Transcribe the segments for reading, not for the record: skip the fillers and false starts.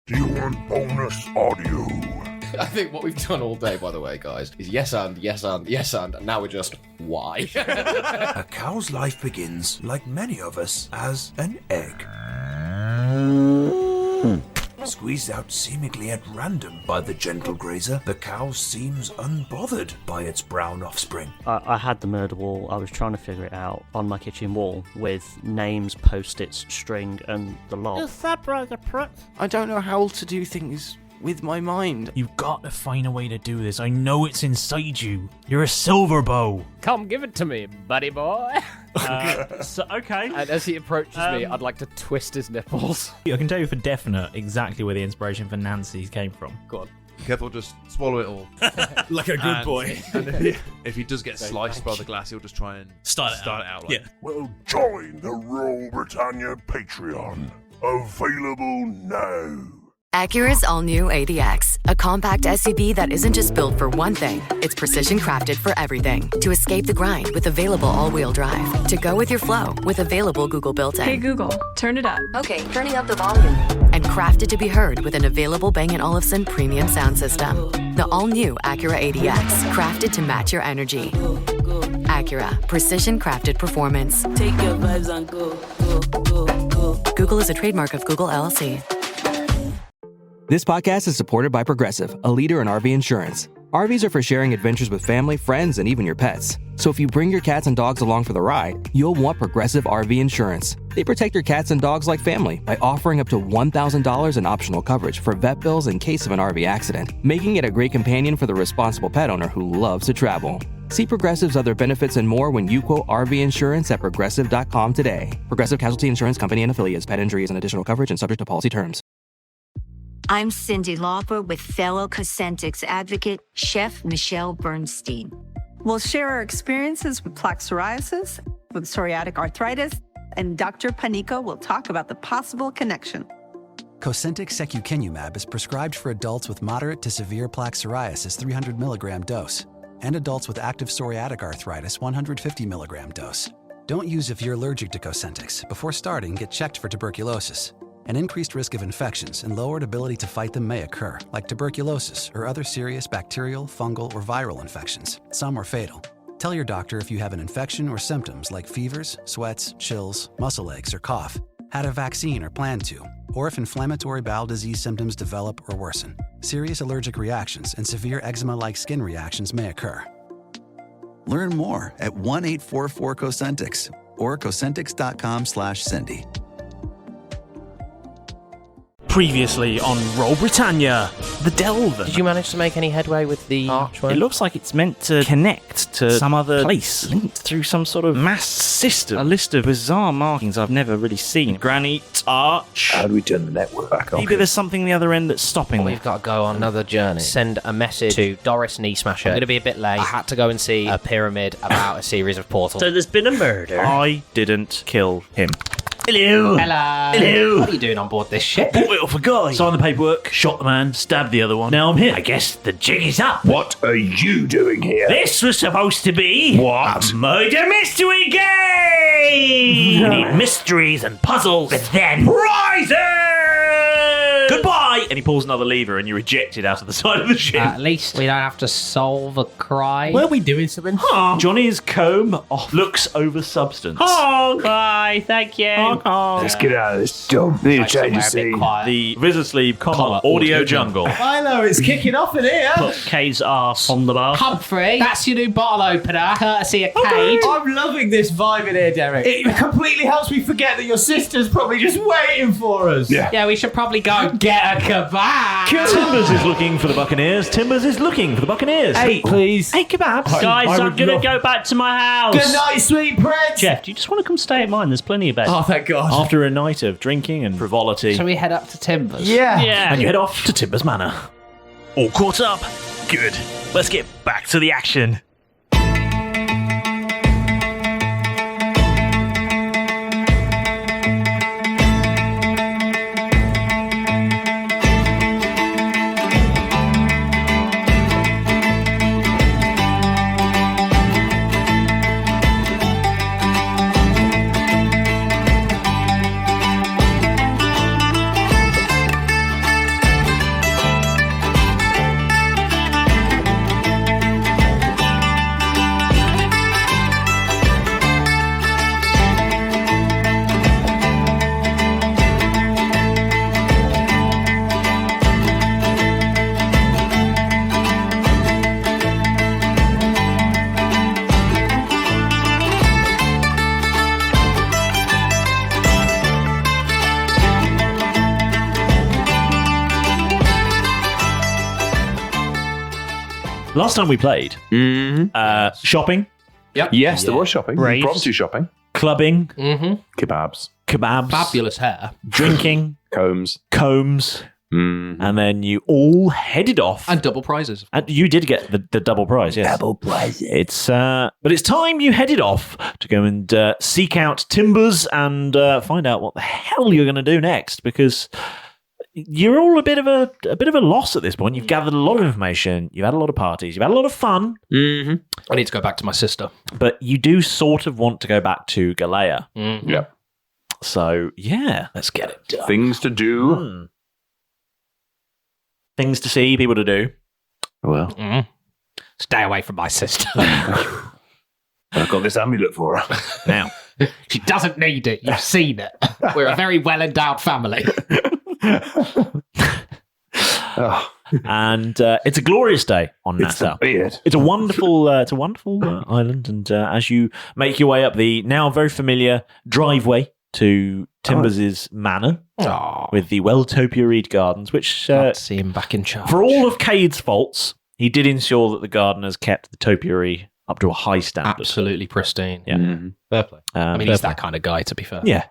Do you want bonus audio? I think what we've done all day, by the way, guys, is yes and, and now we're just, why? A cow's life begins, like many of us, as an egg. Squeezed out seemingly at random by the gentle grazer, the cow seems unbothered by its brown offspring. I had the murder wall. I was trying to figure it out on my kitchen wall with names, post-its, string, and the lot. Is that brother prick? I don't know how to do things with my mind. You've got to find a way to do this. I know it's inside you. You're a silver bow. Come give it to me, buddy boy. Okay. And as he approaches me, I'd like to twist his nipples. I can tell you for definite exactly where the inspiration for Nancy came from. Go on. Careful, just swallow it all. Like a good boy. And if he does get sliced by the glass, he'll just try and start it out. Yeah. Well, join the Royal Britannia Patreon. Available now. Acura's all-new ADX, a compact SUV that isn't just built for one thing, it's precision crafted for everything. To escape the grind with available all-wheel drive. To go with your flow with available Google built-in. Hey Google, turn it up. Okay, turning up the volume. And crafted to be heard with an available Bang & Olufsen premium sound system. The all-new Acura ADX, crafted to match your energy. Acura, precision crafted performance. Take your vibes and go. Google is a trademark of Google LLC. This podcast is supported by Progressive, a leader in RV insurance. RVs are for sharing adventures with family, friends, and even your pets. So if you bring your cats and dogs along for the ride, you'll want Progressive RV insurance. They protect your cats and dogs like family by offering up to $1,000 in optional coverage for vet bills in case of an RV accident, making it a great companion for the responsible pet owner who loves to travel. See Progressive's other benefits and more when you quote RV insurance at Progressive.com today. Progressive Casualty Insurance Company and Affiliates. Pet injury is an additional coverage and subject to policy terms. I'm Cindy Lauper with fellow Cosentyx advocate, Chef Michelle Bernstein. We'll share our experiences with plaque psoriasis, with psoriatic arthritis, and Dr. Panico will talk about the possible connection. Cosentyx secukinumab is prescribed for adults with moderate to severe plaque psoriasis 300 milligram dose and adults with active psoriatic arthritis 150 milligram dose. Don't use if you're allergic to Cosentyx. Before starting, get checked for tuberculosis. An increased risk of infections and lowered ability to fight them may occur, like tuberculosis or other serious bacterial, fungal, or viral infections. Some are fatal. Tell your doctor if you have an infection or symptoms like fevers, sweats, chills, muscle aches, or cough, had a vaccine or plan to, or if inflammatory bowel disease symptoms develop or worsen. Serious allergic reactions and severe eczema-like skin reactions may occur. Learn more at 1-844-COSENTYX or Cosentyx.com/Cindy. Previously on Roll Britannia, the Delvin. Did you manage to make any headway with the archway? It looks like it's meant to connect to some other place, linked through some sort of mass system. A list of bizarre markings I've never really seen. Granite arch. How do we turn the network back on? Maybe there's something the other end that's stopping me. We've got to go on another journey. Send a message to Doris Knee Smasher. I'm going to be a bit late. I had to go and see a pyramid about a series of portals. So there's been a murder. I didn't kill him. Hello. What are you doing on board this ship? Bought it off a guy. Signed the paperwork, shot the man, stabbed the other one. Now I'm here. I guess the jig is up. What are you doing here? This was supposed to be What? a murder mystery game. You need mysteries and puzzles, but then prizes. Goodbye. And he pulls another lever, and you're ejected out of the side of the ship. At least we don't have to solve a crime. Were we doing something? Johnny's comb off. Looks over substance. Honk. Bye. Thank you. Honk, honk. Let's get out of this job. Need to change the scene. The Visitor Sleeve, audio jungle. Milo, it's kicking off in here. Put Kate's ass on the bar. Humphrey, that's your new bottle opener, courtesy of Kate. I'm loving this vibe in here, Derek. It completely helps me forget that your sister's probably just waiting for us. Yeah, we should probably go and get a kebab. Timbers is looking for the Buccaneers. Timbers is looking for the Buccaneers. Hey, please. Hey, kebabs. Guys, I'm going to go back to my house. Good night, sweet prince. Jeff, do you just want to come stay at mine? There's plenty of beds. Oh, thank God. After a night of drinking and frivolity, Shall we head up to Timbers? Yeah. and you head off to Timbers Manor. All caught up? Good. Let's get back to the action. Last time we played, shopping. Yep. Yes, there was shopping. Raves. Impromptu shopping. Clubbing. Kebabs. Fabulous hair. Drinking. Combs. And then you all headed off. And double prizes. And you did get the double prize, yes. Double prize. It's but it's time you headed off to go and seek out Timbers and find out what the hell you're going to do next, because you're all a bit of a loss at this point. You've gathered a lot of information. You've had a lot of parties. You've had a lot of fun. I need to go back to my sister. But you do sort of want to go back to Galea. Yep. So yeah, let's get it done. Things to do. Things to see, people to do. Well, stay away from my sister. I've got this amulet for her. Now, she doesn't need it. You've seen it. We're a very well endowed family. And it's a glorious day on Nassau. It's a wonderful, island. And as you make your way up the now very familiar driveway to Timbers' manor with the well-topiaried gardens, which see him back in charge. For all of Cade's faults, he did ensure that the gardeners kept the topiary up to a high standard. Absolutely pristine. Yeah, Fair play. I mean, he's that kind of guy, to be fair. Yeah,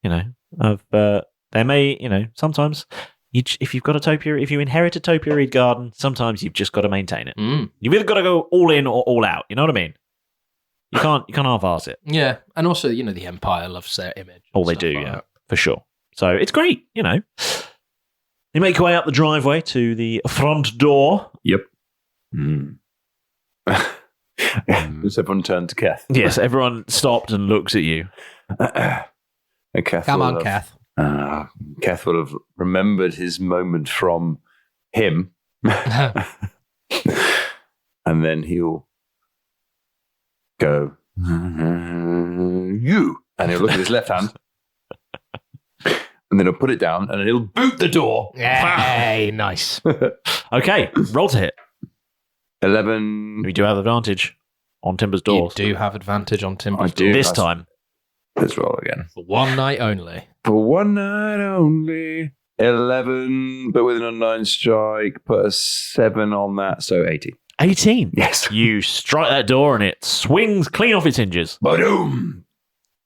they may, sometimes. If you've got a topiary, if you inherit a topiaried garden, sometimes you've just got to maintain it. You've either got to go all in or all out. You know what I mean? You can't half-arse it. Yeah, and also, the Empire loves their image. Oh, they do, yeah, for sure. So it's great, You make your way up the driveway to the front door. Yep. Does everyone turn to Keth? Yes, everyone stopped and looks at you. And Keth Come on, Keth. Keth will have remembered his moment from him. And then he'll go, you. And he'll look at his left hand. And then he'll put it down and then he'll boot the door. Hey, nice. Okay, roll to hit. 11. We do have advantage on Timbers' doors. You do have advantage on Timbers' I do. This time. Let's roll again. For one night only. For one night only. 11, but with an online strike, put a 7 on that, so 18. 18? Yes. You strike that door and it swings clean off its hinges. Boom!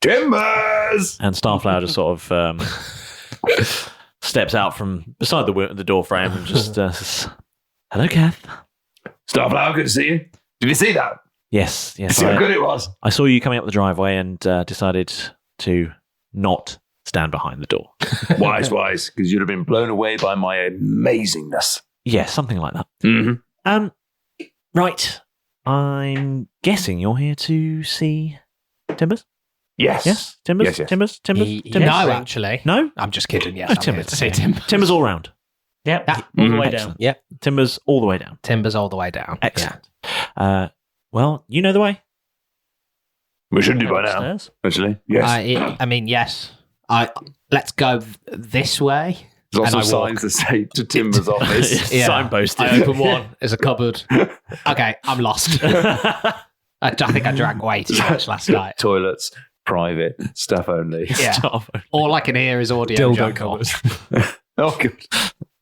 Timbers! And Starflower just sort of steps out from beside the door frame and just says, hello, Kath. Starflower, good to see you. Did you see that? Yes. See how good it was? I saw you coming up the driveway and decided to not stand behind the door. Wise, because you'd have been blown away by my amazingness. Yeah, something like that. Mm-hmm. Right. I'm guessing you're here to see Timbers? Yes. Timbers? Yes. Timbers? No, actually. No? I'm just kidding, yes. Oh, I'm here to see Timbers. Timbers all round. Yep, all the way down. Yep. Timbers all the way down. Timbers all the way down. Excellent. Well, you know the way. We should do by now, Upstairs? actually. Yes. I mean, yes. Let's go this way. There's and also I walk. signs that say to Timbers' office. Yeah. Signposted. I open one. There's a cupboard. Okay, I'm lost. I think I drank way too much last night. Toilets, private, staff only. Yeah. All I can hear is audio Dildo jungle. Oh, good.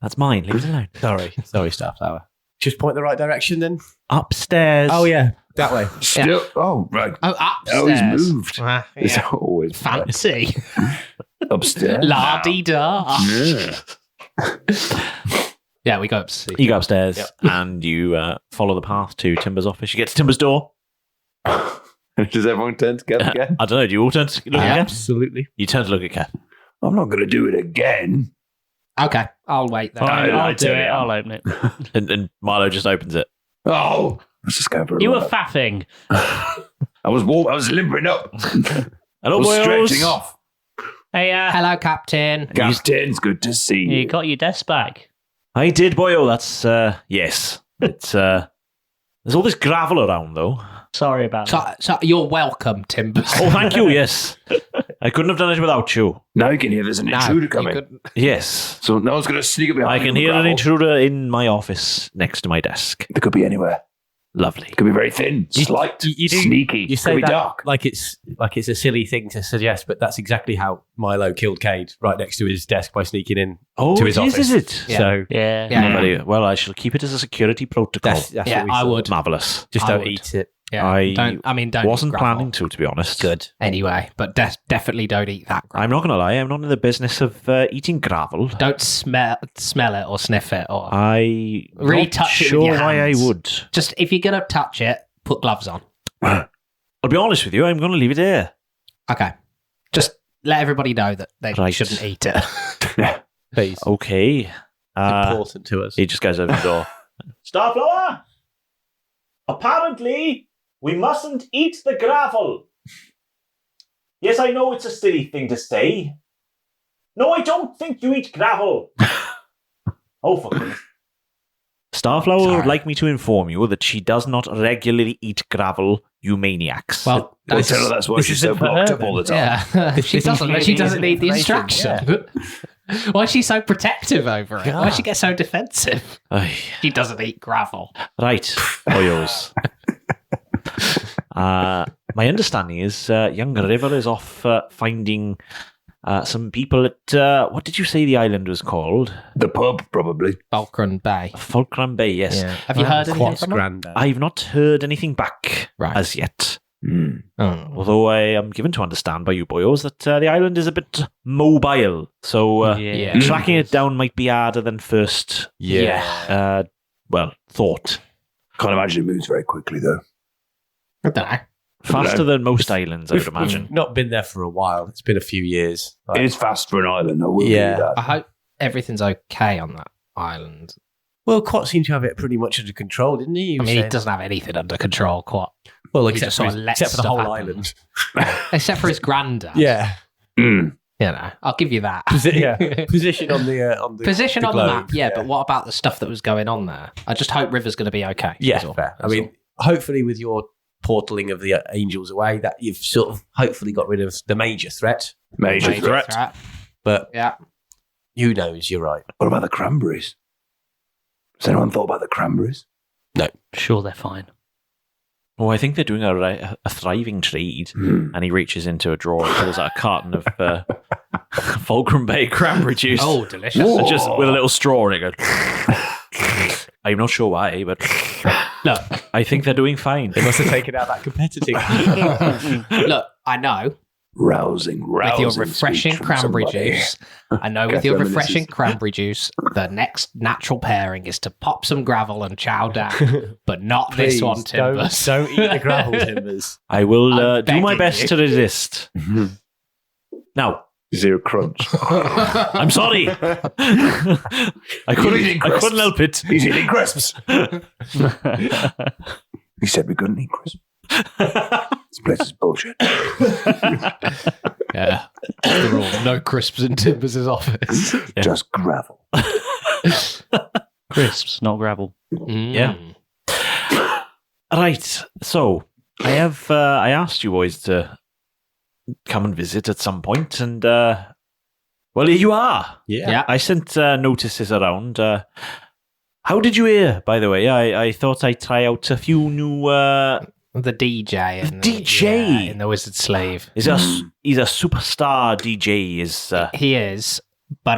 That's mine. Leave it alone. Sorry, Starflower. Just point the right direction then. Upstairs. Oh, yeah. That way. Still, oh, right. Oh, upstairs. Oh, he's moved. It's Yeah. always Fancy. upstairs. La-dee-da. Yeah. Yeah, we go up to see. You go upstairs and you follow the path to Timbers' office. You get to Timbers' door. Does everyone turn to Kath again? I don't know. Do you all turn to look at Kath? Absolutely. You turn to look at Kath. I'm not going to do it again. Okay, I'll wait then. Fine, I'll do tell it. you. I'll open it. And Milo just opens it. Oh, let's just go for a You were run. faffing. I was limbering up. I Hello, was boys. stretching off. Hey, Hello, Captain. Captain's good to see you you. got your desk back. I did, boyo. That's, yes. It's, there's all this gravel around, though. Sorry about that. So you're welcome, Timbers. Oh, thank you, yes. I couldn't have done it without you. Now you can hear there's an intruder coming. Yes. So no one's going to sneak up behind I you can and hear an gravel. intruder in my office next to my desk. They could be anywhere. Lovely. Could be very thin, slight, sneaky. You say could be that dark. like it's a silly thing to suggest, but that's exactly how Milo killed Cade right next to his desk by sneaking in to his office. Is it? Yeah. So Very well. I shall keep it as a security protocol. That's what we I thought. would. Marvelous. Just don't eat it. Yeah. Don't wasn't eat gravel. planning to be honest. Good. Anyway, but definitely don't eat that. Gravel. I'm not going to lie. I'm not in the business of eating gravel. Don't smell it or sniff it or I really not touch it sure with your why hands. I would. Just if you're gonna touch it, put gloves on. I'll be honest with you. I'm going to leave it here. Okay. Just let everybody know that they Right. shouldn't eat it. Please. Okay. Important to us. He just goes over the door. Starflower! Apparently, we mustn't eat the gravel. Yes, I know it's a silly thing to say. No, I don't think you eat gravel. Oh, for goodness. Starflower would like me to inform you that she does not regularly eat gravel, you maniacs. Well, Don't tell her that's why she's so blocked up all the time. Yeah. she doesn't need the instruction. Why is she so protective over it? Why does she get so defensive? She doesn't eat gravel. Right, boyos. My understanding is young River is off finding some people at, what did you say the island was called? The pub, probably. Falkland Bay. Falkland Bay, yes. Yeah. Have you heard anything from them? I've not heard anything back as yet. Although I am given to understand by you boyos that the island is a bit mobile, so tracking it down might be harder than first. Thought. Can't imagine it moves very quickly though. I don't know. Faster than most islands, I would imagine. We've not been there for a while. It's been a few years. It is fast for an island. I will give you that. I hope everything's okay on that island. Well, Quat seemed to have it pretty much under control, didn't he? I mean, he doesn't have anything under control, Quat. Well, He except just for, sort of lets except for the stuff whole happen. island. Except for his granddad. Yeah. You know, I'll give you that. Position on the Position the on the globe. map, yeah, but what about the stuff that was going on there? I just hope River's going to be okay. Yeah, That's all. fair. I That's mean, hopefully with your portaling of the angels away, that you've sort of hopefully got rid of the major threat. Major threat. But yeah, who knows? You're right. What about the cranberries? Has anyone thought about the cranberries? No. Sure, they're fine. Oh, I think they're doing a thriving trade. And he reaches into a drawer and pulls out a carton of Fulcrum Bay cranberry juice. Oh, delicious. And just with a little straw in it. Goes, I'm not sure why, but no, I think they're doing fine. They must have taken out that competitive. Look, I know. Rousing With your speech refreshing from cranberry somebody. juice, I know with Gas your reminiscences. refreshing cranberry juice, the next natural pairing is to pop some gravel and chow down, but not this Please, one, Timbers. Don't eat the gravel, Timbers. I will I'm do my begging best you. to resist. Now, Zero crunch. I'm sorry. I couldn't help it. He's eating crisps. He said we couldn't eat crisps. This place is bullshit. Yeah. After all, no crisps in Timbers' office. Just gravel. Crisps, not gravel. Yeah. Right. So I have I asked you boys to come and visit at some point, and well, here you are. Yeah. I sent notices around. How did you hear? By the way, I thought I'd try out a few new. The DJ. And DJ in the Wizard Slave. He's a superstar DJ. He is, but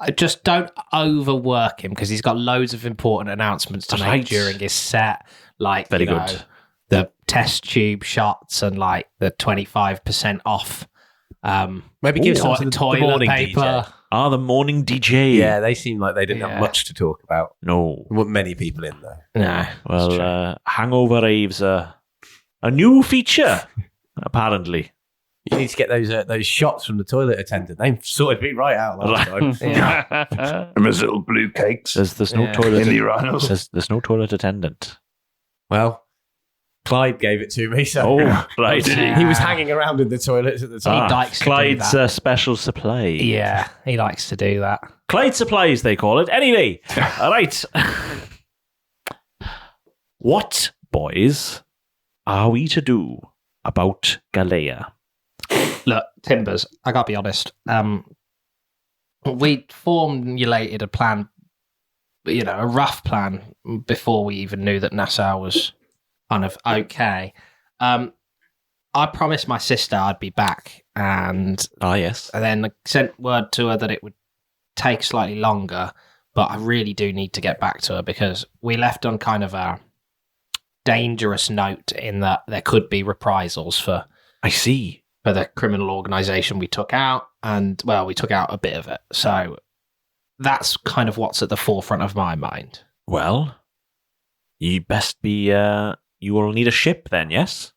I just don't overwork him because he's got loads of important announcements to make during his set, like Very you know, good. the test tube shots and like the 25% off. Maybe give some to the toilet morning paper. DJ. The morning DJ. Yeah, they seem like they didn't Yeah. have much to talk about. No. There weren't many people in there. No. Well, Hangover Rave's a new feature, apparently. You need to get those shots from the toilet attendant. They sorted me right out last time. And those little blue cakes. There's no Yeah. toilet. In the urinals. There's no toilet attendant. Well, Clyde gave it to me, so Oh, right. he was hanging around in the toilets at the time. likes to do Clyde's that. Special Supply. Yeah, he likes to do that. Clyde Supplies, they call it. Anyway, all right. What, boys, are we to do about Galea? Look, Timbers, I gotta be honest. We formulated a plan a rough plan before we even knew that Nassau was kind of okay. I promised my sister I'd be back, and yes, and then I sent word to her that it would take slightly longer, but I really do need to get back to her because we left on kind of a dangerous note in that there could be reprisals for the criminal organisation we took out, and well, we took out a bit of it, so that's kind of what's at the forefront of my mind. Well, you best be. You will need a ship then, yes?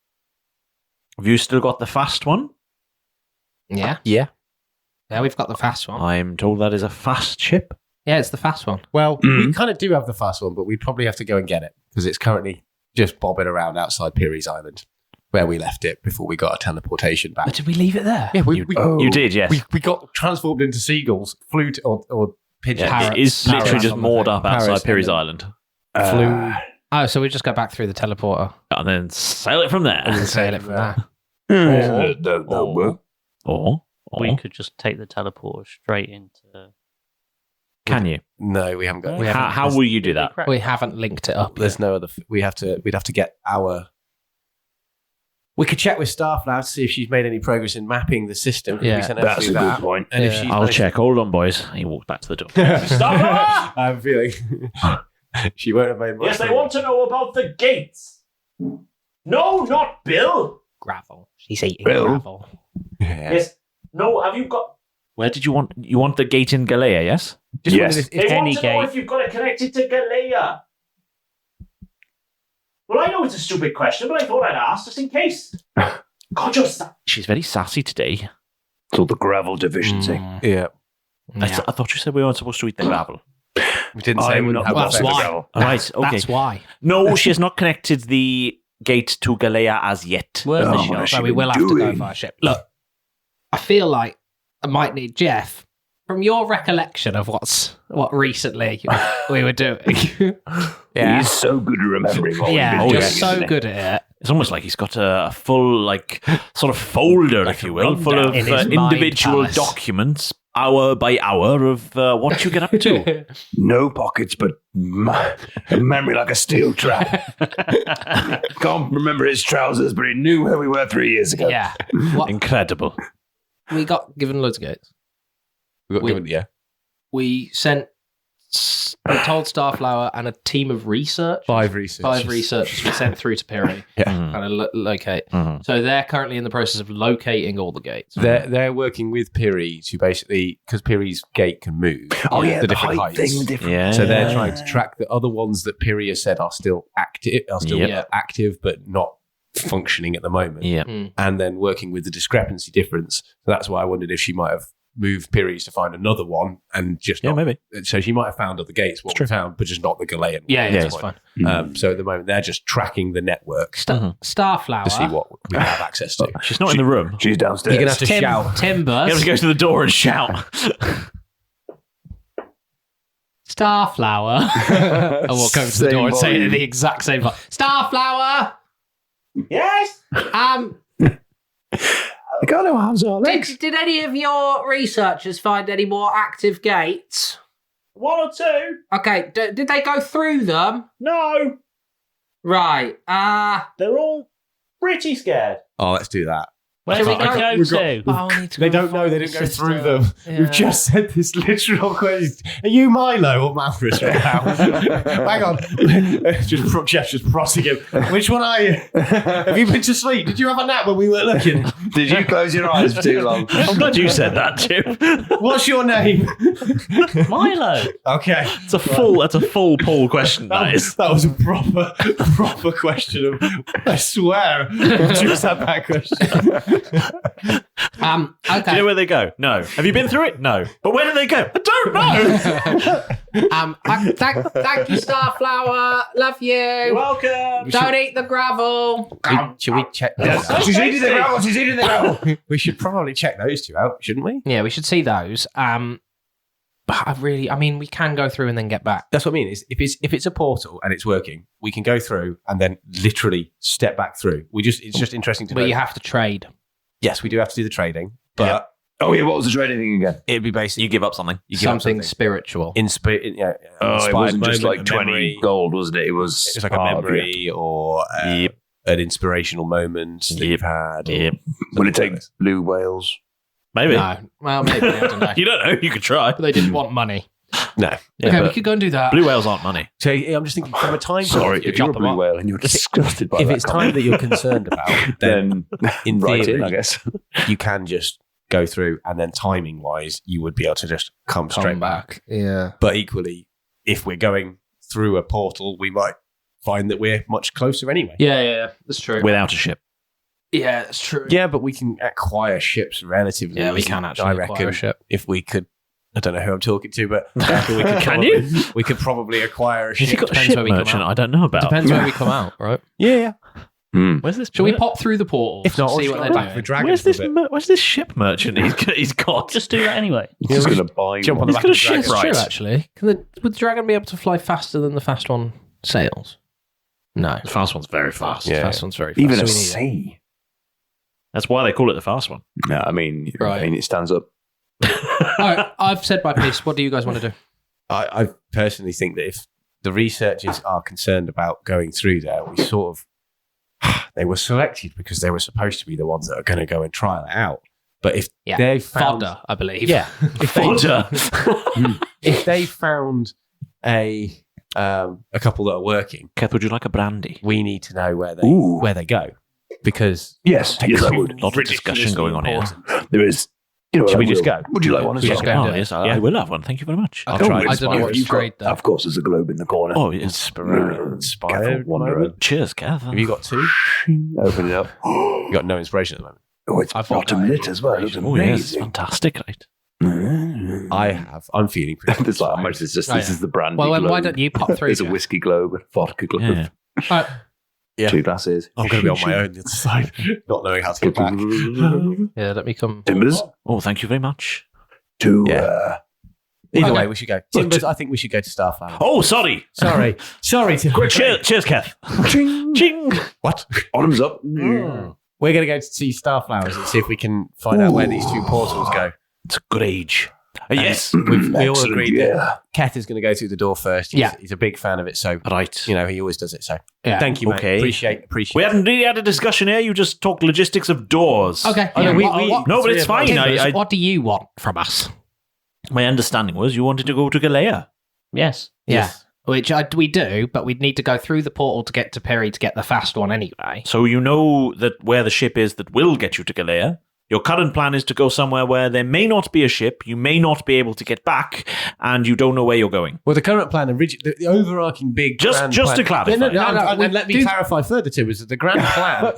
Have you still got the fast one? Yeah. Yeah. Yeah, we've got the fast one. I'm told that is a fast ship. Yeah, it's the fast one. Well, we kind of do have the fast one, but we'd probably have to go and get it because it's currently just bobbing around outside Peary's Island, where we left it before we got our teleportation back. But did we leave it there? Yeah, you did, yes. We got transformed into seagulls, flew to, or pigeons. Yeah, it is literally just moored up outside Peary's Island. Flew. Oh, so we just go back through the teleporter. And then sail it from there. And then sail it from there. Or we could just take the teleporter straight into... Can you? No, we haven't got. How will you do that? We haven't linked it up. There's no other. We'd have to get our. We could check with Starflower to see if she's made any progress in mapping the system. Yeah, that's a good point. And if she's I'll check. Hold on, boys. He walked back to the door. Starflower! I'm feeling she won't have made much. Yes, they want to know about the gates. No, not Bill. Gravel. She's eating Bill? gravel. Yeah. Yes. No, have you got... Where did you want... You want the gate in Galea, yes? Yes. They want to know if you've got it connected to Galea. Well, I know it's a stupid question, but I thought I'd ask just in case. God, she's very sassy today. It's all the gravel deficiency. Yeah. I thought you said we weren't supposed to eat the gravel. We didn't say we wouldn't have That's why. Right, okay. That's why. No, she has not connected the gate to Galea as yet. Where's the ship? So we will have to go via ship. Look, I feel like I might need Jeff. From your recollection of what recently we were doing. Yeah. He's so good at remembering all so good at it. It's almost like he's got a full, sort of folder, if you will, full of individual documents, hour by hour, of what you get up to. No pockets, but a memory like a steel trap. Can't remember his trousers, but he knew where we were 3 years ago. Yeah. Incredible. We got given loads of gates. We sent... We told Starflower and a team of research. 5 researchers we sent through to Peary. Kind of locate. So they're currently in the process of locating all the gates. They're working with Peary to basically, because Peary's gate can move. The different heights. So they're trying to track the other ones that Peary has said are still active, active but not functioning at the moment. And then working with the discrepancy difference. So that's why I wondered if she might have moved Peary's to find another one and just not, maybe. So she might have found other gates, what we found, but just not the Galean one. Yeah, it's fine. So at the moment they're just tracking the network Starflower to see what we have access to. She's not in the room. She's downstairs. You're gonna have to shout. Timbers. You have to go to the door and shout. Starflower. I walk over to the door and say it in the exact same volume. Starflower. Yes. I got no arms or legs. Did any of your researchers find any more active gates? 1 or 2. Okay, did they go through them? No. Right. They're all pretty scared. Oh, let's do that. Where do we go to? They don't know. They didn't go through them. Yeah. We've just said this literal question. Are you Milo or Malthus right now? Hang on. Jeff's just prossing him. Which one are you? Have you been to sleep? Did you have a nap when we weren't looking? Did you close your eyes for too long? I'm glad you said that, Jim. What's your name? Milo. Okay. That's a full poll question, that is. That was a proper question. I swear. I've just had that question. Okay. Do you know where they go? No. Have you been through it? No. But where do they go? I don't know. Thank you, Starflower. Love you. You're welcome. Don't eat the gravel. Should we check those Yes. out? She's eating the gravel. She's eating the gravel. We should probably check those two out, shouldn't we? Yeah, we should see those. But we can go through and then get back. That's what I mean. Is if it's a portal and it's working, we can go through and then literally step back through. It's just interesting to know. But you have to trade. Yes, we do have to do the trading, but Oh yeah, what was the trading thing again? It'd be basically you give up something. You give up something spiritual. Yeah, it wasn't just moment, like a 20 memory. gold, wasn't it? It was like a memory or an inspirational moment that you've had. Will it take blue whales? Maybe. No. Well, maybe. I don't know. You don't know. You could try. But they didn't want money. No. Okay, we could go and do that. Blue whales aren't money. So I'm just thinking from a time. Sorry, point of if view, you're a blue whale and you're disgusted by if that it's time that you're concerned about, then in write theory, in, I guess. you can just go through, and then timing wise, you would be able to just come straight back. Yeah. But equally, if we're going through a portal, we might find that we're much closer anyway. Yeah, that's true. Without a ship. Yeah, that's true. Yeah, but we can acquire ships relatively. Yeah, we easily, can actually I acquire reckon, a ship. if we could. I don't know who I'm talking to, but I reckon we could. Can probably, you? We could probably acquire a Have you ship. got a Depends ship where we come merchant out. I don't know about? Depends where we come out, right? Yeah. Where's this? Shall we pop through the portals? If not, see we'll what go they're back doing? with dragons Where's for a this? bit. Where's this ship merchant he's got? Just do that anyway. He's going to buy Jump on one. the He's back got a of the ship, dragon. It's right? true, actually. Would the dragon be able to fly faster than the fast one sails? No. The fast one's very fast. Yeah. The fast one's very fast. Even so a we need it. sea. That's why they call it the fast one. No, I mean, it stands up. All right, I've said my piece. What do you guys want to do? I personally think that if the researchers are concerned about going through there, we sort of they were selected because they were supposed to be the ones that are going to go and trial it out. But if they found fodder, I believe. yeah, Fodder. if they found a couple that are working, Keth, would you like a brandy? we need to know Ooh. where they go because Yes, yes, I would. A lot of discussion going on here. There is. You know, Should I we just will. go? Would you like one as We well? just go and Oh, do it. yes, I will have one. Thank you very much. I'll Go try. with I don't know Inspire. what You've got- trade though. Of course, there's a globe in the corner. Oh, it's inspired one moment. Cheers, Keth. Have you got two? Open it up. You got no inspiration at the moment. Oh, it's I've got bottom lit as well. It looks Oh, yes, amazing. fantastic, right? I have. I'm feeling pretty. It's like how much is just Oh, this yeah. is the brandy. Well, globe. why don't you pop through? There's a Jeff? whiskey globe, a vodka globe, Yeah. All right. Yeah. 2 glasses. I'm going to be on my own the other side, not knowing how to get back. Yeah, let me come. Timbers Oh, thank you very much. to Yeah. Either way, we should go. Timbers, I think we should go to Starflower. Oh, sorry. Sorry. Cheers, Keth. Ching. What? bottoms up. We're going to go to see Starflowers and see if we can find out where these 2 portals go. It's a good age. Yes. We all Excellent, agreed yeah. that Keth is going to go through the door first. He's a big fan of it, so Right. you know he always does it. So Yeah. thank you, mate. Okay. Appreciate. We haven't really had a discussion here. You just talked logistics of doors. Okay. Oh, no, yeah, No, but it's fine. Timbers, what do you want from us? My understanding was you wanted to go to Galea. Yes. Yeah. Which we do, but we'd need to go through the portal to get to Perry to get the fast one anyway. So you know that where the ship is that will get you to Galea. Your current plan is to go somewhere where there may not be a ship, you may not be able to get back, and you don't know where you're going. Well, the current plan, the overarching big Just grand to plan- clarify. and let me clarify further too, is that the grand plan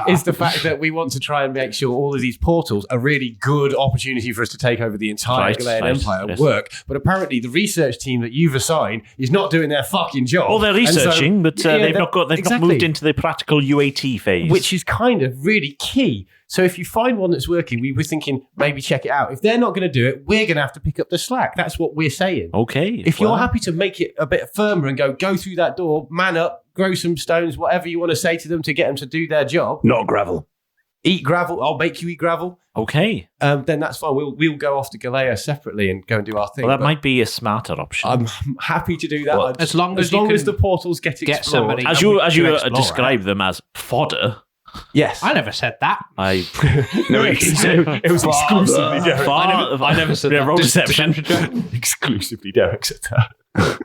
is the fact that we want to try and make sure all of these portals are really good opportunity for us to take over the entire Right, Galean right, Empire and yes. work. But apparently the research team that you've assigned is not doing their fucking job. Oh, they're And so- researching, but Yeah, they've not moved into the practical UAT phase. which is kind of really key. So if you find one that's working, we were thinking maybe check it out. If they're not going to do it, we're going to have to pick up the slack. That's what we're saying. Okay. If you're happy to make it a bit firmer and go through that door, man up, grow some stones, whatever you want to say to them to get them to do their job. Not gravel. Eat gravel. I'll make you eat gravel. Okay. Then that's fine. We'll go off to Galea separately and go and do our thing. Well, that But might be a smarter option. I'm happy to do that. Well, as long as you can the portals get explored. somebody- as you describe them as fodder. Yes. I never said that. I No, it was exclusively Derek. I never said that. Roll deception. Exclusively Derek said that.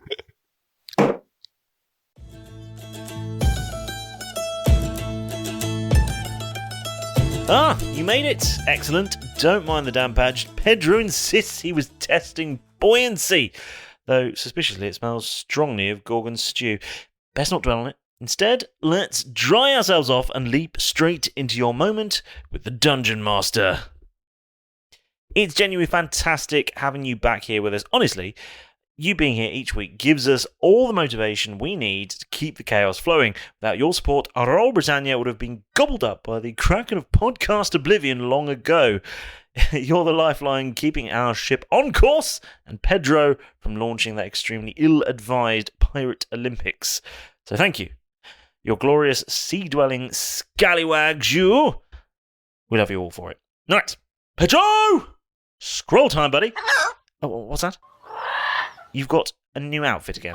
Ah, you made it. Excellent. Don't mind the damp patch. Pedro insists he was testing buoyancy, though suspiciously it smells strongly of Gorgon stew. Best not dwell on it. Instead, let's dry ourselves off and leap straight into your moment with the Dungeon Master. It's genuinely fantastic having you back here with us. Honestly, you being here each week gives us all the motivation we need to keep the chaos flowing. Without your support, our old Britannia would have been gobbled up by the kraken of podcast oblivion long ago. You're the lifeline keeping our ship on course and Pedro from launching that extremely ill-advised Pirate Olympics. So thank you. Your glorious sea-dwelling scallywags, you. We love you all for it. All right. Pedro! Scroll time, buddy. Oh, what's that? You've got a new outfit again.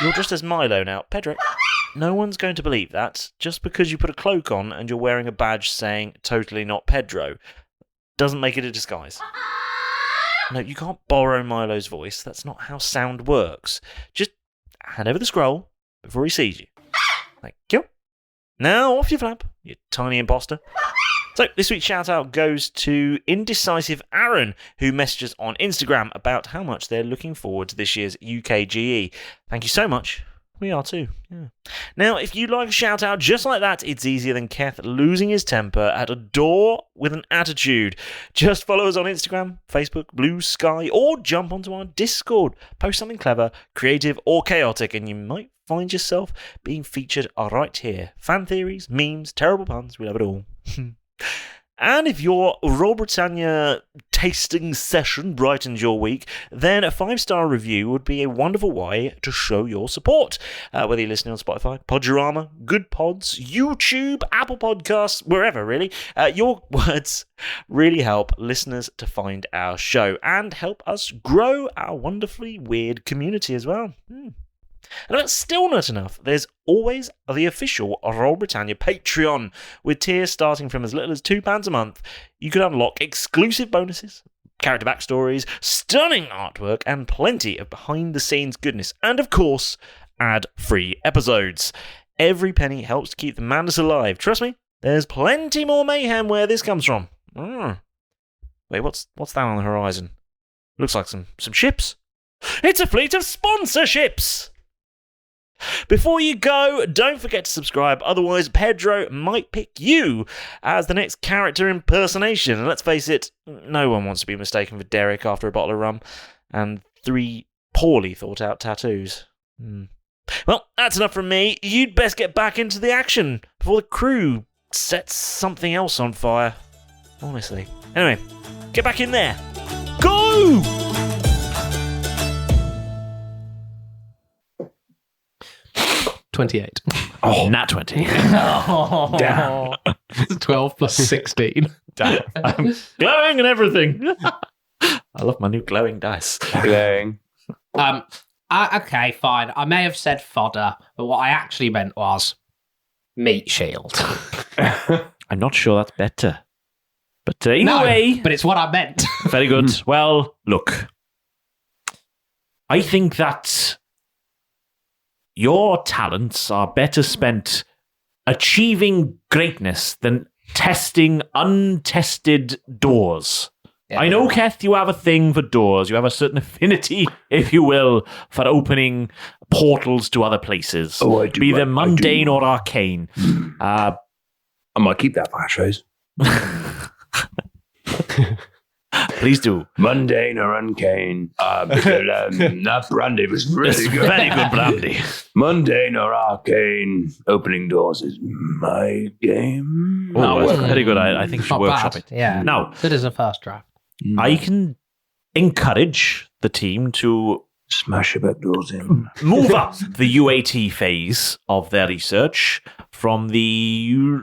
You're dressed as Milo now. Pedro, no one's going to believe that. Just because you put a cloak on and you're wearing a badge saying totally not Pedro doesn't make it a disguise. No, you can't borrow Milo's voice. That's not how sound works. Just hand over the scroll before he sees you. Thank you. Now off you flap, you tiny imposter. So this week's shout out goes to Indecisive Aaron, who messages on Instagram about how much they're looking forward to this year's UKGE. Thank you so much. We are too. Yeah. Now, if you'd like a shout out just like that, it's easier than Keth losing his temper at a door with an attitude. Just follow us on Instagram, Facebook, Blue Sky, or jump onto our Discord. Post something clever, creative, or chaotic, and you might find yourself being featured right here. Fan theories, memes, terrible puns, we love it all. And if your Royal Britannia tasting session brightens your week, then a 5-star review would be a wonderful way to show your support. Whether you're listening on Spotify, Podurama, Good Pods, YouTube, Apple Podcasts, wherever really, your words really help listeners to find our show and help us grow our wonderfully weird community as well. And that's still not enough. There's always the official Royal Britannia Patreon. With tiers starting from as little as £2 a month, you can unlock exclusive bonuses, character backstories, stunning artwork, and plenty of behind-the-scenes goodness. And of course, ad-free episodes. Every penny helps to keep the madness alive. Trust me, there's plenty more mayhem where this comes from. Wait, what's that on the horizon? Looks like some ships. It's a fleet of sponsorships! Before you go, don't forget to subscribe, otherwise Pedro might pick you as the next character impersonation. And let's face it, no one wants to be mistaken for Derek after a bottle of rum and 3 poorly thought out tattoos. Well, that's enough from me. You'd best get back into the action before the crew sets something else on fire. Honestly. Anyway, get back in there. Go! $28. Oh, nat 20. Oh. Damn. 12 plus 16. Damn. I'm glowing and everything. I love my new glowing dice. Glowing. Okay, fine. I may have said fodder, but what I actually meant was meat shield. I'm not sure that's better. But either way... but it's what I meant. Very good. Well, look. I think that your talents are better spent achieving greatness than testing untested doors. I know, Keth, you have a thing for doors. You have a certain affinity, if you will, for opening portals to other places. Oh, I do. Be them mundane or arcane. I might keep that flashlight. Please do. Mundane or uncane. That brandy was really good. Very good brandy. Mundane or arcane. Opening doors is my game. Oh, very good. I think you should workshop it. Yeah. Now, good as a first draft. I can encourage the team to smash your back doors in. Move up the UAT phase of their research from the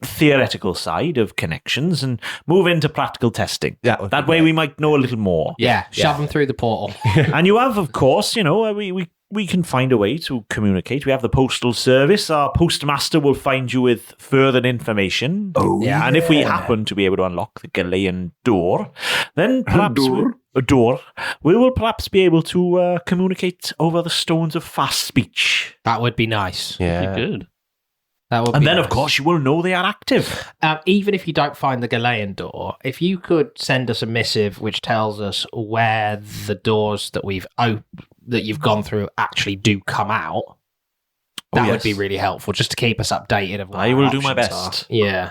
theoretical side of connections and move into practical testing. That way we might know a little more. Yeah, shove them through the portal. And you have, of course, you know, we can find a way to communicate. We have the postal service. Our postmaster will find you with further information. Oh, yeah. And if we happen to be able to unlock the Galilean door, then perhaps we will perhaps be able to communicate over the stones of fast speech. That would be nice. Yeah. Good. That would And be then, nice. of course, you will know they are active. Even if you don't find the Galilean door, if you could send us a missive which tells us where the doors that that you've gone through actually do come out, that would be really helpful, just to keep us updated of what I our will do my options best. are. Yeah.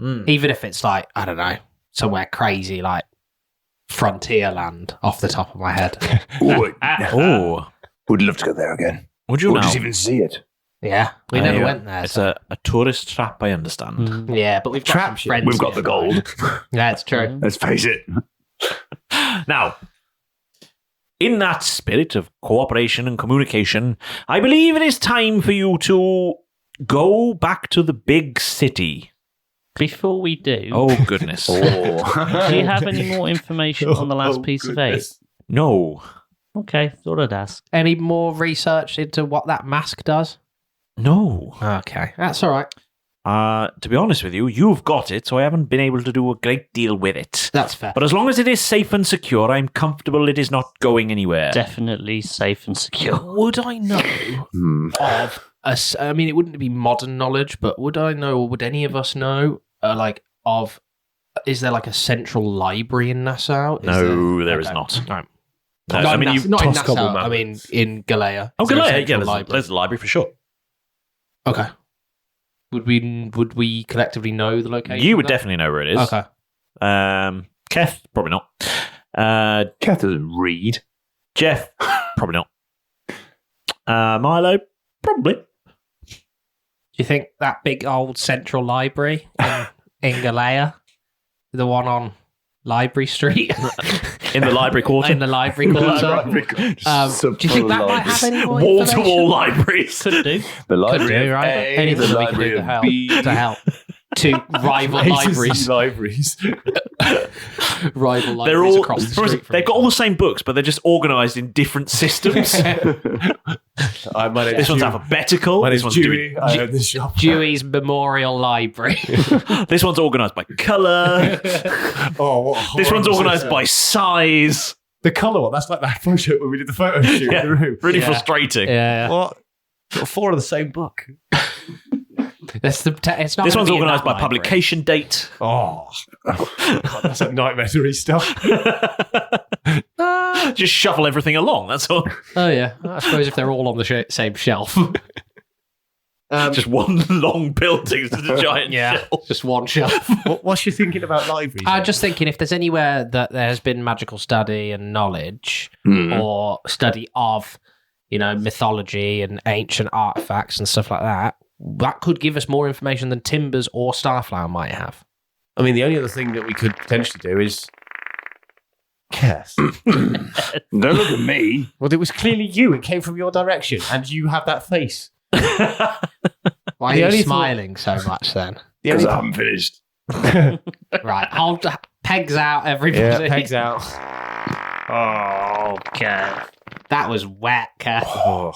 Even if it's like, I don't know, somewhere crazy like Frontierland off the top of my head. Would love to go there again. Would you or now? just even see it? Yeah, we never went there. It's a tourist trap, I understand. Yeah, but we've got some friends. We've got the gold. Yeah, it's true. Let's face it. Now, in that spirit of cooperation and communication, I believe it is time for you to go back to the big city. Before we do... Oh, goodness. Do you have any more information on the last piece of eight? No. Okay, thought I'd ask. Any more research into what that mask does? No. Okay, that's all right. To be honest with you, you've got it, so I haven't been able to do a great deal with it. That's fair. But as long as it is safe and secure, I'm comfortable it is not going anywhere. Definitely safe and secure. Would I know of I mean, it wouldn't be modern knowledge, but would I know, or would any of us know, is there like a central library in Nassau? No, there is not. Right. No, not I mean, not in Nassau, I mean in Galea. Oh, Is there a Galea, central yeah, library? there's a library for sure. Okay. Would we collectively know the location? You of would that? definitely know where it is. Okay. Keth, probably not. Keth doesn't read. Jeff, probably not. Milo, probably. Do you think that big old central library in Galea, the one on Library Street, in the library quarter? In the library quarter. Do you think that might have any more wall-to-wall libraries? Could do. The library Could do, right? A, Anything the we can do library to of help. B. To help. To rival libraries. Libraries. Rival libraries They're all, across the street. they've got all the same books, but they're just organised in different systems. This one's alphabetical. This one's Dewey. I own this shop. Dewey's Memorial Library. This one's organised by colour. This one's organised by size. The colour one. That's like that photo when we did the photo shoot in the room. Really frustrating. Yeah. What? Got 4 of the same book. It's not This gonna one's be in organised that by library. publication date. God, that's like nightmare stuff. Just shuffle everything along, that's all. Oh yeah, I suppose if they're all on the same shelf. Just one long building to the giant shelf. Just one shelf. What's you thinking about libraries? I'm just thinking if there's anywhere that there has been magical study and knowledge or study of, mythology and ancient artifacts and stuff like that, that could give us more information than Timbers or Starflower might have. I mean, the only other thing that we could potentially do is Keth. Don't look at me. Well, it was clearly you. It came from your direction, and you have that face. Why are The you only smiling so much then? Because I haven't finished. Right, hold pegs out, everybody. Yeah, pegs out. Oh, okay. That was wet, Kath. So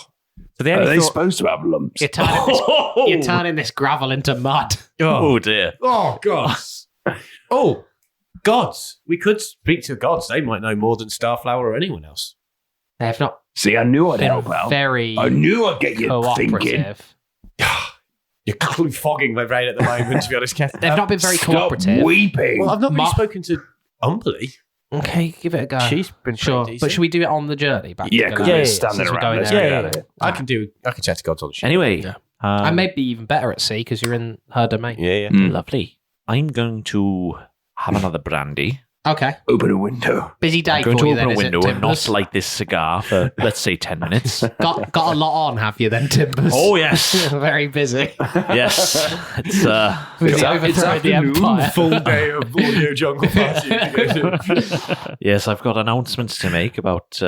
the Are only they thought- supposed to have lumps? You're turning this gravel into mud. Oh, dear. Oh, gods. Oh, gods. We could speak to the gods. They might know more than Starflower or anyone else. They have not See, I knew I'd been help out. very I knew I'd get you thinking. cooperative. You're clearly fogging my brain at the moment, to be honest, Keth. They've not been very Stop cooperative. weeping. Well, I've not really Ma- spoken to Umberly. Okay, give it a go. She's been sure, pretty but decent. should we do it on the journey back? Yeah, to because Galera? we're standing Since we're around. going Let's there. get out of here. I can chat to gods on the ship. Anyway, I may be even better at sea because you're in her domain. Yeah. lovely. I'm going to have another brandy. Okay. Open a window. Busy day I'm going for to you open then, a is it, window and not Timbers? light this cigar for, let's say, 10 minutes. Got a lot on, have you then, Timbers? Oh, yes. Very busy. Yes. It's With the overthrow of the Empire. Full day of audio jungle party. Yes, I've got announcements to make about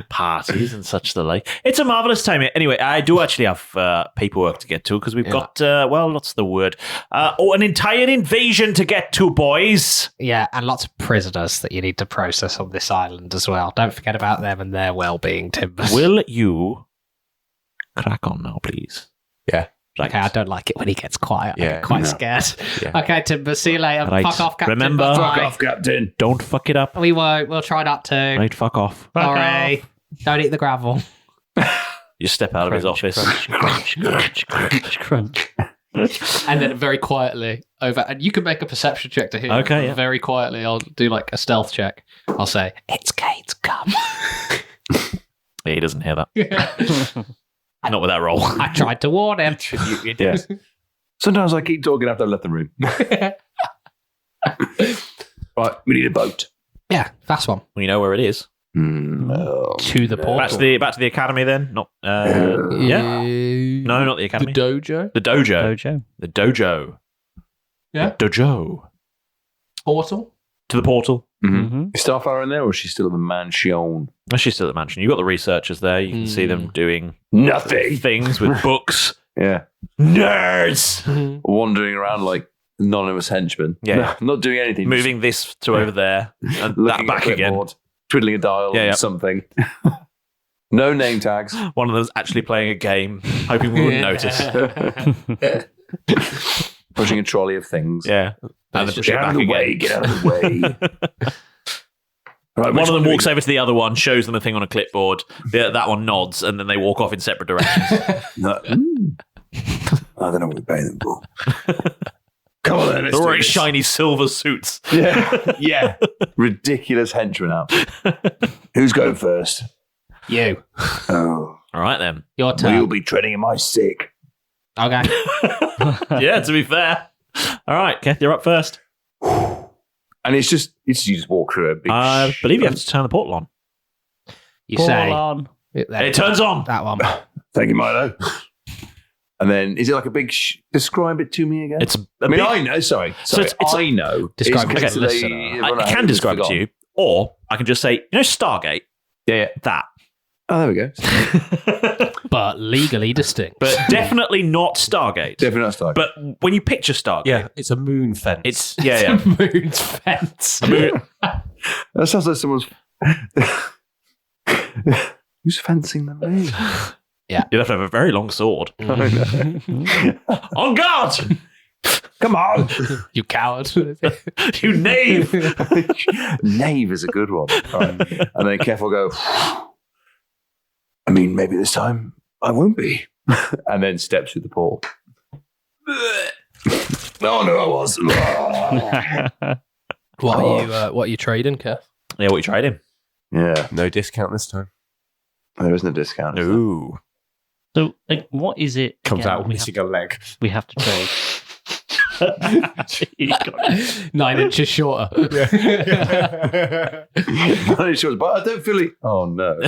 parties and such the like. It's a marvellous time. Anyway, I do actually have paperwork to get to because we've got, what's the word? An entire invasion to get to, boys. Yeah, and lots of prisoners that you need to process on this island as well. Don't forget about them and their well-being, Timbers. Will you crack on now, please? Yeah. Right. Okay, I don't like it when he gets quiet. I get quite scared. Yeah. Okay, Timbers, see you later. Right. Fuck off, Captain. Remember, Bye. Fuck off, Captain. Don't fuck it up. We won't. We'll try not to. Right, fuck off. Sorry. Don't eat the gravel. You step out of his office. Crunch, crunch, crunch, crunch. And then very quietly over, and you can make a perception check to hear. Okay, yeah. Very quietly, I'll do like a stealth check. I'll say, "It's Kate's come." Yeah, he doesn't hear that. Not with that roll. I tried to warn him. Yeah. Sometimes I keep talking after I've left the room. Right, we need a boat. Yeah, fast one. We know where it is. To the port. Back to the academy then. Not yeah. No, not the academy. The dojo. The dojo. Dojo. The dojo. Yeah. The dojo. Portal. To the portal. Mm-hmm. Is Starflower in there, or is she still at the mansion? Oh, she's still at the mansion. You've got the researchers there. You can see them doing Nothing. things with books. Yeah. Nerds. Wandering around like anonymous henchman. Yeah. No, not doing anything. Moving this to over there and that back again. Twiddling a dial or something. No name tags. One of them's actually playing a game, hoping we wouldn't notice. Pushing a trolley of things. Yeah. And then push it Get out back of the way. again. Get out of the way. Right, one of them walks over to the other one, shows them a thing on a clipboard. That one nods, and then they walk off in separate directions. I don't know what we pay them for. Come on, then. They're wearing shiny silver suits. Yeah. Ridiculous henchman outfit. Who's going first? You. Oh. All right, then. Your turn. We'll be treading in my sick. Okay. Yeah, to be fair. All right, Keth, you're up first. And you just walk through a big... I believe you have to turn the portal on. You say... on. It turns on. That one. Thank you, Milo. And then, is it like a big... describe it to me again? I know. Sorry. I know. Describe it. Okay, I can describe it to you, or I can just say, Stargate? Yeah. That. Oh, there we go. But legally distinct. But definitely not Stargate. Definitely not Stargate. But when you picture Stargate... it's a moon fence. It's a moon's fence. That sounds like someone's... Who's fencing the moon? Yeah. You'd have to have a very long sword. On guard! Come on! You coward. You knave! Knave is a good one. And then Kev will go, I mean, maybe this time I won't be. And then steps through the portal. No, I was. What are you trading, Kev? Yeah, what are you trading? Yeah. No discount this time. There isn't a discount. No. So, what is it? Comes again out missing a leg. We have to trade. 9 inches shorter. 9 inches shorter, but I don't feel it. Oh, no.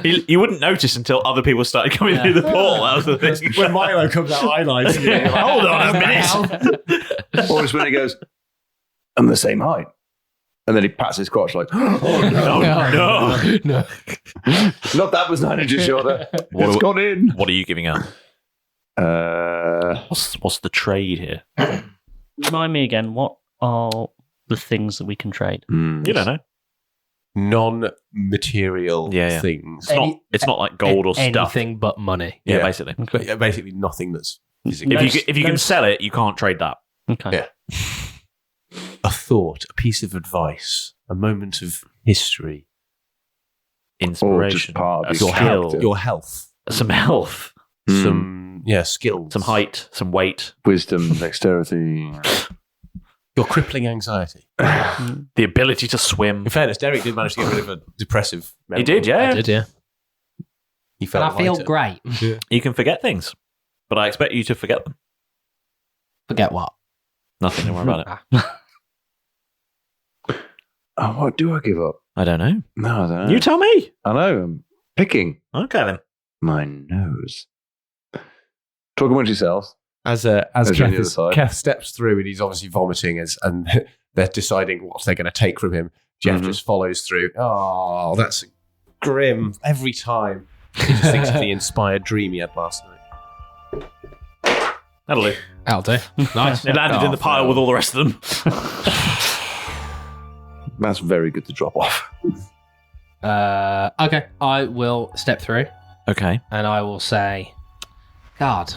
You wouldn't notice until other people started coming through the portal. That was the thing. When Milo comes out highlighting it, you're like, hold on a minute. Or it's when he goes, I'm the same height. And then he pats his crotch like, oh, no. Not that was 9 inches shorter. It's gone in. What are you giving up? What's the trade here? Remind me again, what are the things that we can trade? You don't know. Non-material things. It's not like gold or stuff. Anything but money. Yeah, basically. But basically nothing that's physical. If you can sell it, you can't trade that. Okay. Yeah. A thought, a piece of advice, a moment of history, inspiration, part of your skill, your health, some health, some skills, some height, some weight, wisdom, dexterity, your crippling anxiety, the ability to swim. In fairness, Derek did manage to get rid of a depressive. He did, yeah. I did, yeah. He felt and I feel lighter. great. Yeah. You can forget things, but I expect you to forget them. Forget what? Nothing. Don't worry about it. Oh, what do I give up? I don't know. No, I don't know. You tell me. I know. I'm picking Okay then. my nose. Talk amongst yourselves. As Over on the other Keth, side. Keth steps through and he's obviously vomiting and they're deciding what they're going to take from him. Jeff just follows through. Oh, that's grim every time. He just thinks of the inspired dream he had last night. That'll do. That'll do. Nice. It landed in the pile with all the rest of them. That's very good to drop off. Okay, I will step through Okay. and I will say, God,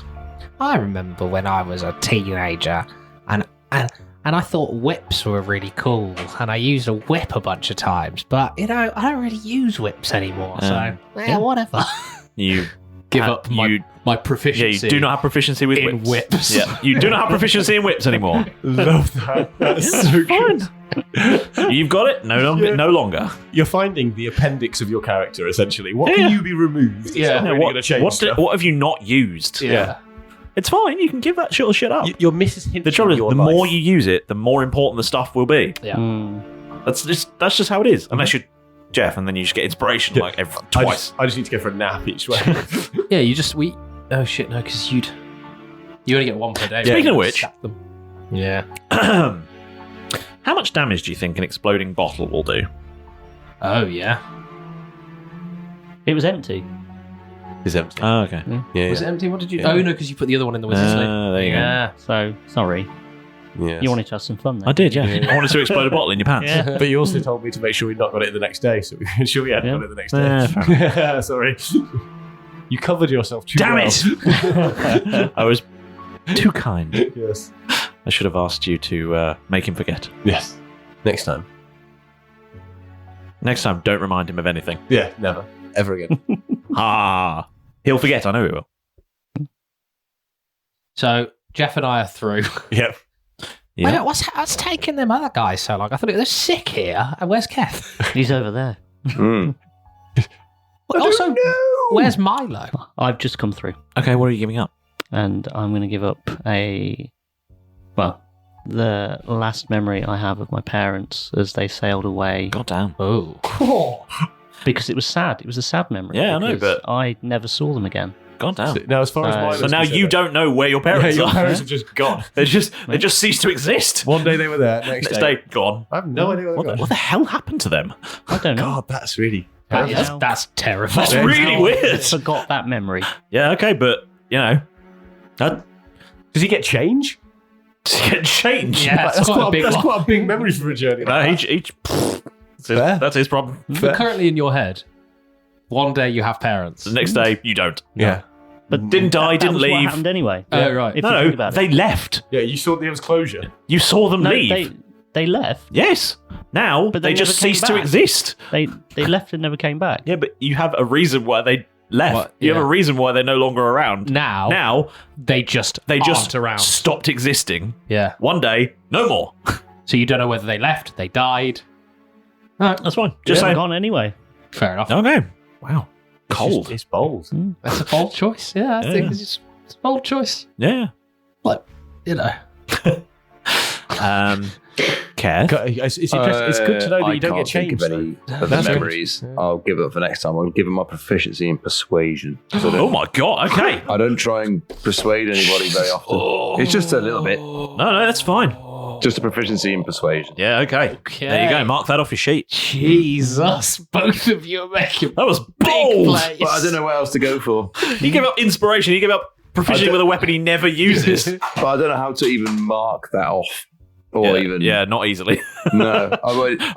I remember when I was a teenager and I thought whips were really cool and I used a whip a bunch of times, but I don't really use whips anymore, so whatever. You Give up my proficiency. Yeah, you do not have proficiency with in whips. Yeah, you do not have proficiency in whips anymore. Love that. That's so good. You've got it. No longer. You're finding the appendix of your character, essentially. What can you be removed? Yeah. It's not really going to change stuff. What have you not used? Yeah. It's fine. You can give that sort of shit up. You're Mrs. Hinton. The trouble is, in your the life. more you use it, the more important the stuff will be. Yeah. That's just how it is. Unless you're Jeff, and then you just get inspiration like twice. I just need to go for a nap each way. Yeah, oh shit, no, because you only get one per day. Speaking right? of which, Stack them. Yeah. How much damage do you think an exploding bottle will do? Oh yeah. It was empty. It's empty. Oh, okay. Yeah. Was it empty? What did you? Oh no, because you put the other one in the wizard's sleeve. There you go. Yeah, so sorry. Yes. You wanted to have some fun then. I did, yeah. I wanted to explode a bottle in your pants. Yeah. But you also told me to make sure we not got it the next day, so we made sure we hadn't got it the next day. Sorry. You covered yourself too Damn well. it! I was too kind. Yes. I should have asked you to make him forget. Yes. Next time. Next time, don't remind him of anything. Yeah, never. Ever again. He'll forget, I know he will. So Jeff and I are through. Yep. Wait, what's taking them other guys so long? I thought they're sick here. And where's Kev? He's over there. Also, where's Milo? I've just come through. Okay, what are you giving up? And I'm going to give up the last memory I have of my parents as they sailed away. God damn. Oh. Because it was sad. It was a sad memory. Yeah, I know, because but I never saw them again. God damn. Now, as far as mine So now you don't know where your parents your are. parents are just gone. They just ceased to exist. One day they were there, next day gone. I have no idea where they're going. What the hell happened to them? I don't know. God, that's really... That's terrifying. That's really weird. I forgot that memory. Yeah, okay, but, you know. Does he get change? Does he get change? Yeah, that's quite a big That's one. quite a big memory for a journey. No, that's his problem. But currently in your head, one day you have parents. The next day, you don't. Yeah. But Didn't die, that didn't was leave. What happened anyway? Oh, right. If you think about they it. left. Yeah, you saw there was closure. You saw them No, leave. they left. Yes. Now, But they they just never came ceased to back. exist. They left and never came back. Yeah, but you have a reason why they left. What? You have Yeah. a reason why they're no longer around. Now they just aren't around. stopped existing. Yeah. One day, no more. So you don't know whether they left, they died. No, That's fine. just saying. gone anyway. Fair enough. Okay. Wow. Cold. It's bold. That's a bold choice. Yeah, I think it's a bold choice. Yeah. Like, you know. Care. It's good to know that you don't get think changed. of any of the memories. I'll give it up for next time. I'll give him my proficiency in persuasion. Oh my god. Okay. I don't try and persuade anybody very often. It's just a little bit. No, that's fine. Just a proficiency in persuasion. Yeah. Okay. There you go. Mark that off your sheet. Jesus, both of you are making That was big bold. plays. But I don't know what else to go for. You give up inspiration. You give up proficiency with a weapon he never uses. But I don't know how to even mark that off. Or even... Yeah, not easily. No.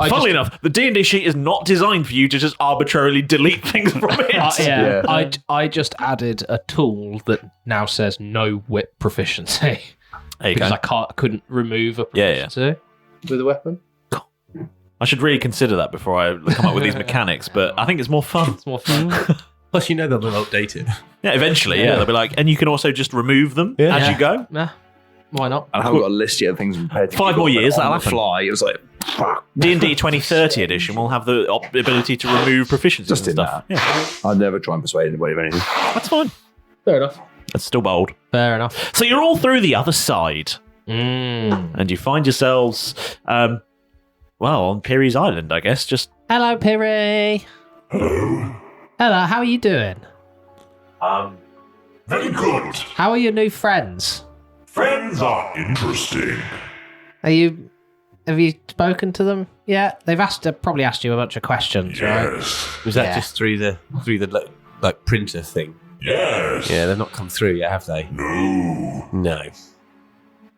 Funnily enough, the D&D sheet is not designed for you to just arbitrarily delete things from it. I just added a tool that now says no whip proficiency. There you because go. I couldn't remove a proficiency with a weapon. I should really consider that before I come up with these mechanics, but I think it's more fun. It's more fun. Plus, you know they'll update it. Yeah, eventually, yeah. They'll be like, and you can also just remove them as you go. Nah, why not? I haven't got a list yet of things prepared. 5 more years, that'll on the happen. fly. It was like, fuck. D&D 2030 edition will have the ability to remove proficiencies Just and in stuff. that. Yeah, I'd never try and persuade anybody of anything. that's fine. Fair enough. That's still bold. Fair enough. So you're all through the other side, Mm. and you find yourselves, on Piri's Island, I guess. Just Hello, Piri. Hello, how are you doing? Very good. How are your new friends? Friends are interesting. Have you spoken to them yet? They've probably asked you a bunch of questions, right? Yes. Was that just through the like printer thing? Yes. Yeah, they've not come through yet, have they? No.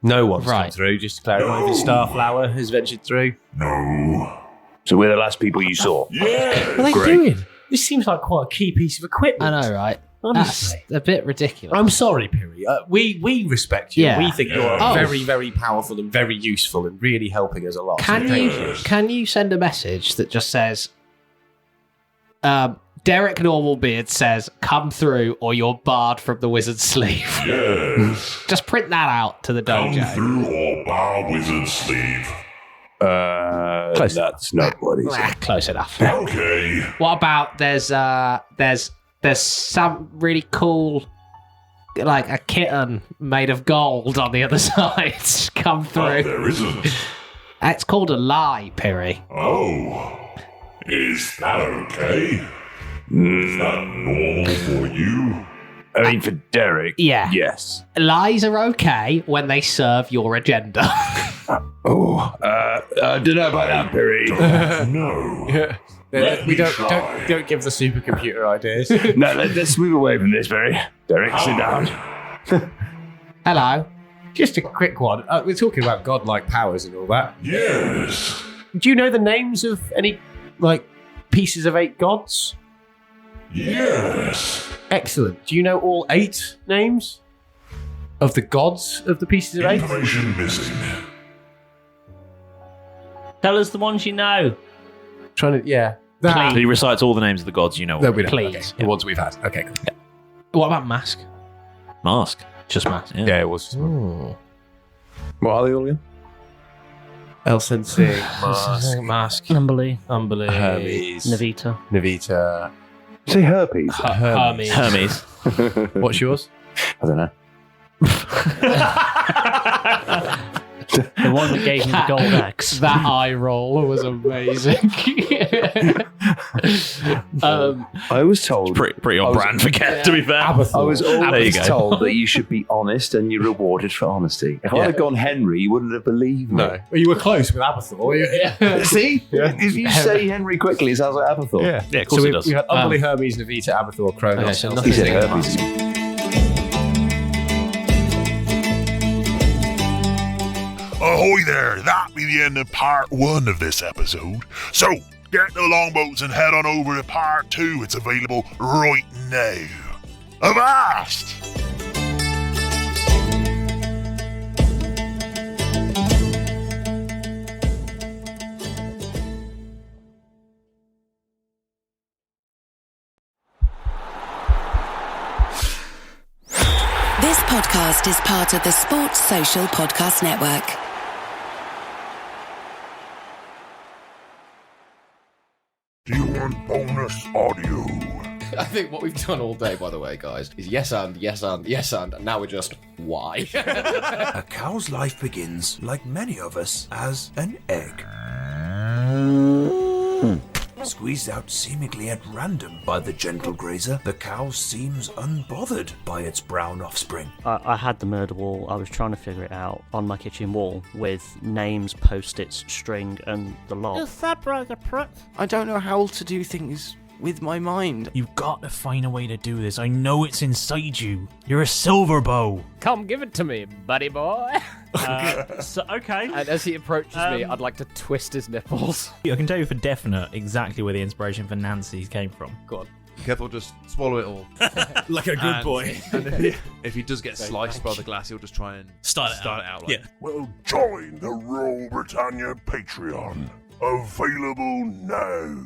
No one's come Right. through. Just to clarify, even Starflower has ventured through. No. So we're the last people you saw. Yes. What are they doing? This seems like quite a key piece of equipment. I know, right? Honestly. That's a bit ridiculous. I'm sorry, Piri. We respect you. Yeah. We think you're Oh. very, very powerful and very useful and really helping us a lot. Can so you thank can you send a message that just says, Derek Normalbeard says, "Come through, or you're barred from the wizard's sleeve." Yes. Just print that out to the Come dojo. through or bar wizard's sleeve. That's not what he said. Close enough. Okay. What about there's some really cool, like a kitten made of gold on the other side. Come through. There isn't. It's called a lie, Piri. Oh. Is that okay? Is that normal for you? I mean, for Derek, Yeah. yes. Lies are okay when they serve your agenda. I don't know about that, Perry. No. We don't give the supercomputer ideas. No, let's move away from this, Perry. Derek, sit down. Hello. Just a quick one. We're talking about godlike powers and all that. Yes. Do you know the names of any, pieces of 8 gods? Yes. Excellent. Do you know all 8 names of the gods of the pieces of 8? Information missing. Tell us the ones you know. That. He recites all the names of the gods you know. That we know. Please. Okay. The ones we've had. Okay, cool. Yeah. What about Mask? Mask. Just Mask. Yeah, it was just What are they all again? El Sensei, Mask. Umberlee. Hermes, Navita. Say herpes. Hermes. What's yours? I don't know. The one that gave me the gold axe. That eye roll was amazing. I was told... Pretty on brand for Cat, to be fair. I was always go. told that you should be honest and you're rewarded for honesty. If I had gone Henry, you wouldn't have believed me. No. Well, you were close with Abathor. See? Yeah. If you say Henry quickly, it sounds like Abathor. Yeah, of course it does. We had Umberlee, Hermes, Navita, Abathor, Kronos. Okay, so El nothing- He said Sensei, herpes. Mask. Ahoy there! That be the end of part 1 of this episode. So, get the longboats and head on over to part 2. It's available right now. Avast! This podcast is part of the Sports Social Podcast Network. Do you want bonus audio? I think what we've done all day, by the way, guys, is yes and, and now we're just, why? A cow's life begins, like many of us, as an egg. Squeezed out seemingly at random by the gentle grazer, the cow seems unbothered by its brown offspring. I had the murder wall. I was trying to figure it out on my kitchen wall with names, post-its, string, and the lot. I don't know how to do things with my mind. You've got to find a way to do this. I know it's inside you. You're a silver bow. Come give it to me, buddy boy. Okay. And as he approaches me, I'd like to twist his nipples. I can tell you for definite exactly where the inspiration for Nancy's came from. Go on. Keth just swallow it all. Like a good boy. And if he does get sliced by the glass, he'll just try and start it out. Like, Well, join the Royal Britannia Patreon. Available now.